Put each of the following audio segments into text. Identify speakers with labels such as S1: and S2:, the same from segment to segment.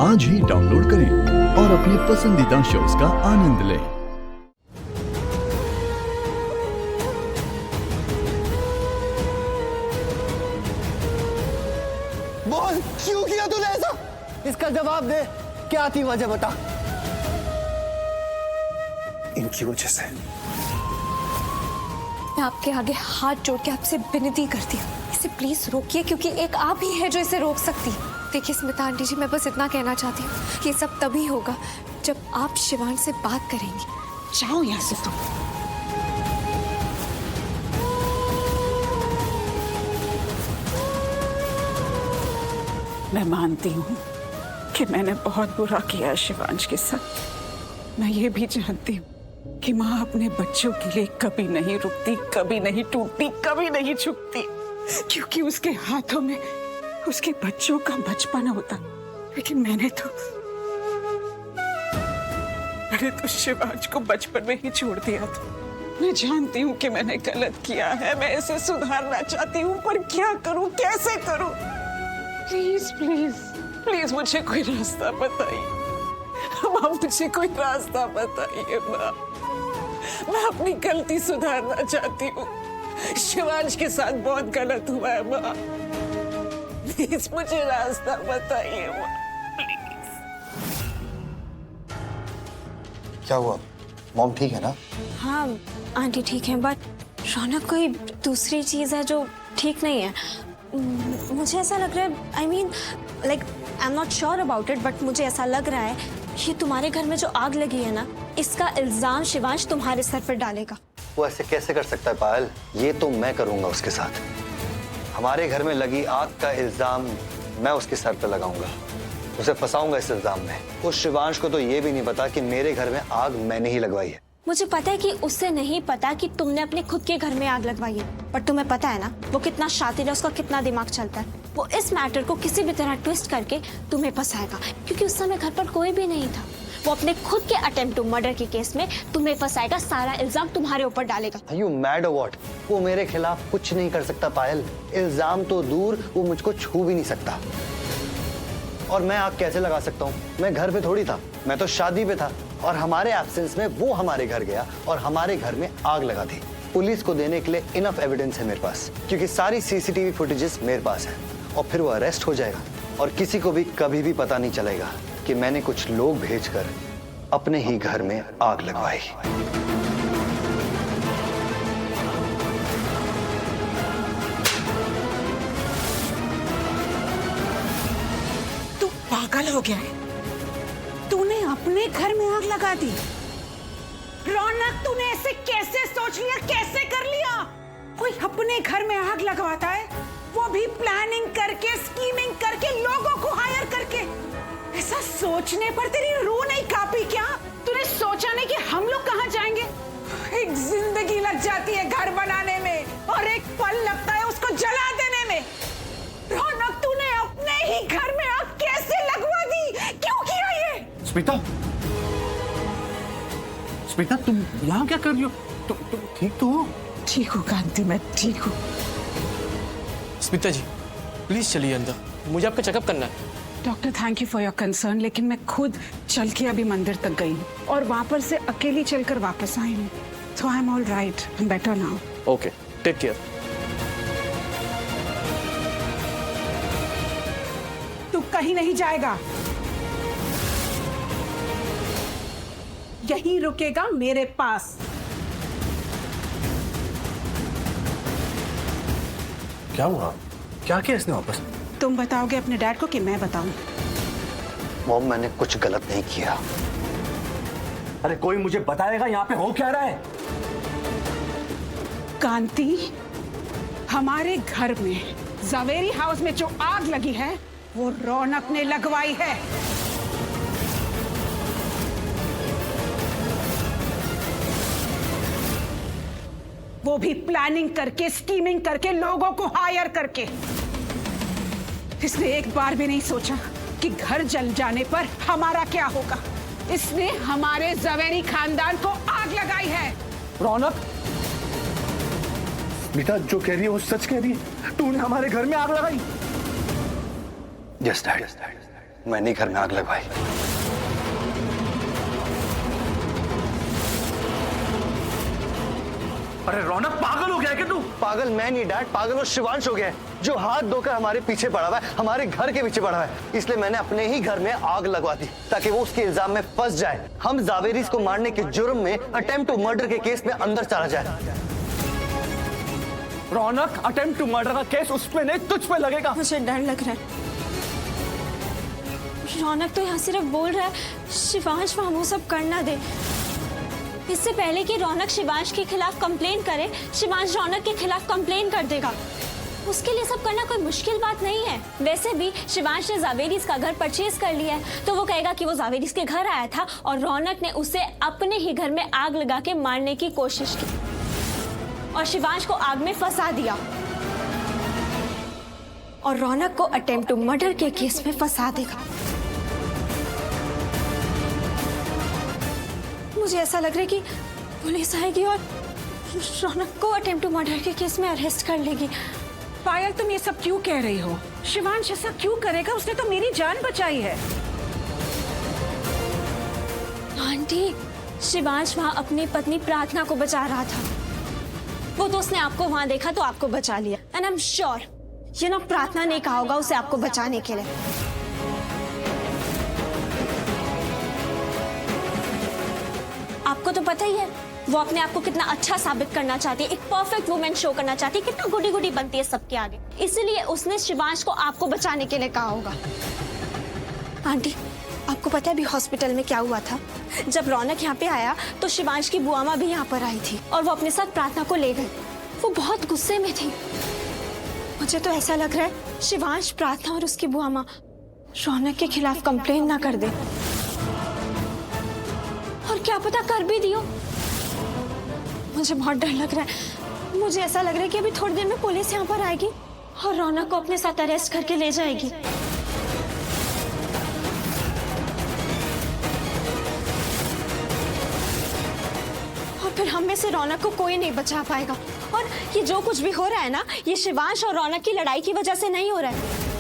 S1: आज ही डाउनलोड करें और अपने पसंदीदा शोज का आनंद लें।
S2: बोल, क्यों किया तूने ऐसा? इसका जवाब दे, क्या थी वजह बता।
S3: इनकी वजह से।
S4: मैं आपके आगे हाथ जोड़ के आपसे विनती करती हूँ, इसे प्लीज रोकिए, क्योंकि एक आप ही है जो इसे रोक सकती है। देखिए स्मिता आंटी जी, मैं बस इतना कहना चाहती हूँ कि ये सब तभी होगा जब आप शिवांश से बात करेंगी।
S5: जाओ यहाँ से तुम। मैं मानती हूँ कि मैंने बहुत बुरा किया है शिवांश के साथ। मैं ये भी जानती हूँ कि माँ अपने बच्चों के लिए कभी नहीं रुकती, कभी नहीं टूटती, कभी नहीं झुकती, क्योंकि उसके हाथों में उसके बच्चों का बचपन होता। लेकिन मैंने तो शिवांश को बचपन में ही छोड़ दिया था। मैं जानती हूँ कि मैंने गलत किया है, मैं इसे सुधारना चाहती हूँ, पर क्या करूँ, कैसे करूँ? प्लीज प्लीज प्लीज मुझे कोई रास्ता बताइए माँ, मुझे कोई रास्ता बताइए माँ। मैं अपनी गलती सुधारना चाहती हूँ। शिवांश के साथ बहुत गलत हुआ है माँ, प्लीज मुझे रास्ता बताइए माँ, प्लीज।
S3: क्या हुआ? मॉम ठीक है ना?
S4: हाँ आंटी ठीक है, बट रौनक कोई दूसरी चीज़ है जो ठीक नहीं है। मुझे ऐसा लग रहा है, I mean like I am not sure about it, but मुझे ऐसा लग रहा है कि तुम्हारे घर में जो आग लगी है ना, इसका इल्जाम शिवांश तुम्हारे सर पर डालेगा।
S3: वो ऐसे कैसे कर सकता है पायल? ये तो मैं करूंगा उसके साथ। हमारे घर में लगी आग का इल्जाम मैं उसके सर पर लगाऊंगा, उसे फंसाऊंगा इस इल्जाम में। उस शिवांश को तो ये भी नहीं पता कि मेरे घर में आग मैंने ही लगवाई है।
S4: मुझे पता है कि उसे नहीं पता कि तुमने अपने खुद के घर में आग लगवाई है, पर तुम्हें पता है ना वो कितना शातिर है, उसका कितना दिमाग चलता है। वो इस मैटर को किसी भी तरह ट्विस्ट करके तुम्हें फंसाएगा, क्योंकि उस समय घर पर कोई भी नहीं था। वो अपने खुद के अटेम्प्ट टू मर्डर के केस में तुम्हें फंसाएगा, सारा इल्जाम तुम्हारे ऊपर डालेगा।
S3: Are you mad or what? वो मेरे खिलाफ कुछ नहीं कर सकता पायल। इल्जाम तो दूर, वो मुझको छू भी नहीं सकता। और मैं आग कैसे लगा सकता हूँ? मैं घर पे थोड़ी था, मैं तो शादी पे था, और हमारे एब्सेंस में वो हमारे घर गया और हमारे घर में आग लगा दी। पुलिस को देने के लिए इनफ एविडेंस है मेरे पास, क्योंकि सारी सीसीटीवी फुटेजेस मेरे पास है। और फिर वो अरेस्ट हो जाएगा और किसी को भी कभी भी पता नहीं चलेगा कि मैंने कुछ लोग भेजकर अपने ही घर में आग लगवाई।
S5: तू पागल हो गया है? तूने अपने घर में आग लगा दी? रौनक, तूने ऐसे कैसे सोच लिया, कैसे कर लिया? कोई अपने घर में आग लगवाता है, वो भी प्लानिंग करके, स्कीमिंग करके, लोगों को हायर करके। ऐसा सोचने पर तेरी रूह नहीं कांपी क्या? तूने सोचा नहीं कि हम लोग कहाँ जाएंगे? एक जिंदगी लग जाती है घर बनाने में और एक पल लगता है उसको जला देने में। रौनक, तूने अपने ही घर में आग कैसे लगवा दी? क्यों किया ये?
S6: स्मिता, स्मिता तुम यहाँ क्या कर रही हो? तुम ठीक तो हो?
S5: ठीक हूँ कांति, मैं ठीक हूँ।
S7: स्मिता जी प्लीज चलिए अंदर, मुझे आपका चेकअप करना है।
S5: Doctor, thank you for your concern, लेकिन मैं खुद चल के अभी मंदिर तक गई हूँ और वहां पर से अकेली चलकर वापस आई हूँ। So I am all right, I am better now.
S7: Okay, take care.
S5: तू कहीं नहीं जाएगा, यहीं रुकेगा मेरे पास।
S6: क्या हुआ? क्या किया इसने वापस?
S5: तुम बताओगे अपने डैड को कि मैं बताऊं?
S3: मॉम, मैंने कुछ गलत नहीं किया।
S6: अरे कोई मुझे बताएगा यहाँ पे हो क्या रहा है?
S5: कांति, हमारे घर में जवेरी हाउस में जो आग लगी है वो रौनक ने लगवाई है। वो भी प्लानिंग करके, स्कीमिंग करके, लोगों को हायर करके। इसने एक बार भी नहीं सोचा कि घर जल जाने पर हमारा क्या होगा। इसने हमारे जवेरी खानदान को आग लगाई है।
S6: रौनक, बेटा जो कह रही है वो सच कह रही है। तूने हमारे घर में आग लगाई?
S3: यस डैड, मैंने घर में आग लगवाई।
S6: अरे रौनक, पागल हो गया क्या तू?
S3: पागल मैं नहीं डैड, पागल वो शिवांश हो गया है, जो हाथ धोकर हमारे पीछे पड़ा हुआ है, हमारे घर के पीछे पड़ा हुआ है। इसलिए मैंने अपने ही घर में आग लगवा दी ताकि वो उसके इल्जाम में फंस जाए, हम जावेरीज को मारने के जुर्म में अटेम्प्ट टू मर्डर के केस में अंदर चला जाए।
S6: रौनक, अटेम्प्ट टू मर्डर का केस उस पे नहीं, तुझ पे लगेगा।
S4: मुझे डर लग रहा है। रौनक तो यहाँ सिर्फ बोल रहा है शिवांश वहाँ वो सब करना दे। इससे पहले कि रौनक शिवांश के खिलाफ कंप्लेन करे, शिवांश रौनक के खिलाफ कंप्लेन कर देगा। उसके लिए सब करना कोई मुश्किल बात नहीं है। वैसे भी शिवांश ने जावेरीज का घर परचेज कर लिया है, तो वो कहेगा कि वो जावेरीज के घर आया था और रौनक ने उसे अपने ही घर में आग लगा के मारने की कोशिश की और शिवांश को आग में फंसा दिया और रौनक को अटेम्प्ट टू मर्डर के केस में फंसा देगा। मुझे ऐसा लग रहा है कि पुलिस आएगी और रौनक को अटेम्प्ट टू मर्डर के केस में अरेस्ट कर लेगी।
S5: पायल, तुम ये सब क्यों कह रही हो? शिवांश ऐसा क्यों करेगा? उसने तो मेरी जान बचाई है।
S4: आंटी, शिवांश वहाँ अपनी पत्नी प्रार्थना को बचा रहा था। वो तो उसने आपको वहाँ देखा तो आपको बचा लिया। एंड आई एम श्योर ये ना प्रार्थना ने कहा होगा उसे आपको बचाने के लिए। आपको तो पता ही है वो अपने आप को कितना अच्छा साबित करना चाहती है, एक परफेक्ट वुमेन शो करना चाहती है, कितना गुडी गुडी बनती है सबके आगे। इसलिए उसने शिवांश को आपको बचाने के लिए कहा होगा। आंटी, आपको पता है अभी हॉस्पिटल में क्या हुआ था? जब रौनक यहाँ पे आया तो शिवांश की बुआ माँ भी यहाँ पर आई थी और वो अपने साथ प्रार्थना को ले गई। वो बहुत गुस्से में थी। मुझे तो ऐसा लग रहा है शिवांश, प्रार्थना और उसकी बुआ माँ रौनक के खिलाफ कंप्लेन ना कर दे, और क्या पता कर भी दियो। मुझे बहुत डर लग रहा है। मुझे ऐसा लग रहा है कि अभी थोड़ी देर में पुलिस यहाँ पर आएगी और रौनक को अपने साथ अरेस्ट करके ले जाएगी। और फिर हम में से रौनक को कोई नहीं बचा पाएगा। और ये जो कुछ भी हो रहा है ना, ये शिवांश और रौनक की लड़ाई की वजह से नहीं हो रहा है।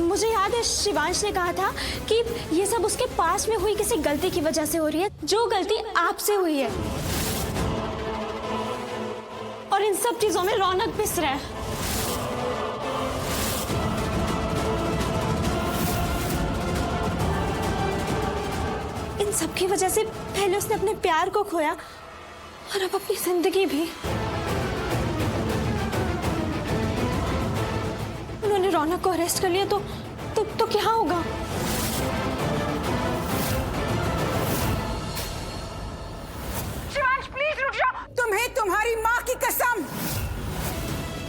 S4: मुझे याद है शिवांश ने कहा था कि ये सब उसके पास में हुई किसी गलती की वजह से हो रही है, जो गलती आपसे हुई है। और इन सब चीजों में रौनक पिस रहा है। इन सब की वजह से पहले उसने अपने प्यार को खोया और अब अपनी जिंदगी भी। उन्होंने रौनक को अरेस्ट कर लिया तो क्या होगा?
S5: शिवांश, प्लीज रुक जाओ। तुम्हें तुम्हारी माँ की कसम।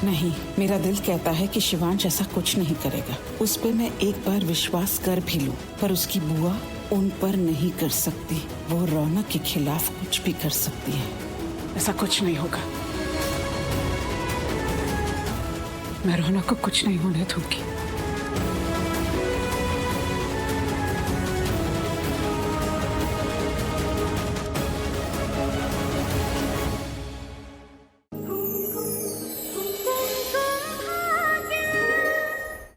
S5: नहीं, मेरा दिल कहता है कि शिवांश ऐसा कुछ नहीं करेगा। उस पे मैं एक बार विश्वास कर भी लूं, पर उसकी बुआ उन पर नहीं कर सकती। वो रौनक के खिलाफ कुछ भी कर सकती है। ऐसा कुछ नहीं होगा। मैं रौनक को कुछ नहीं होने दूंगी।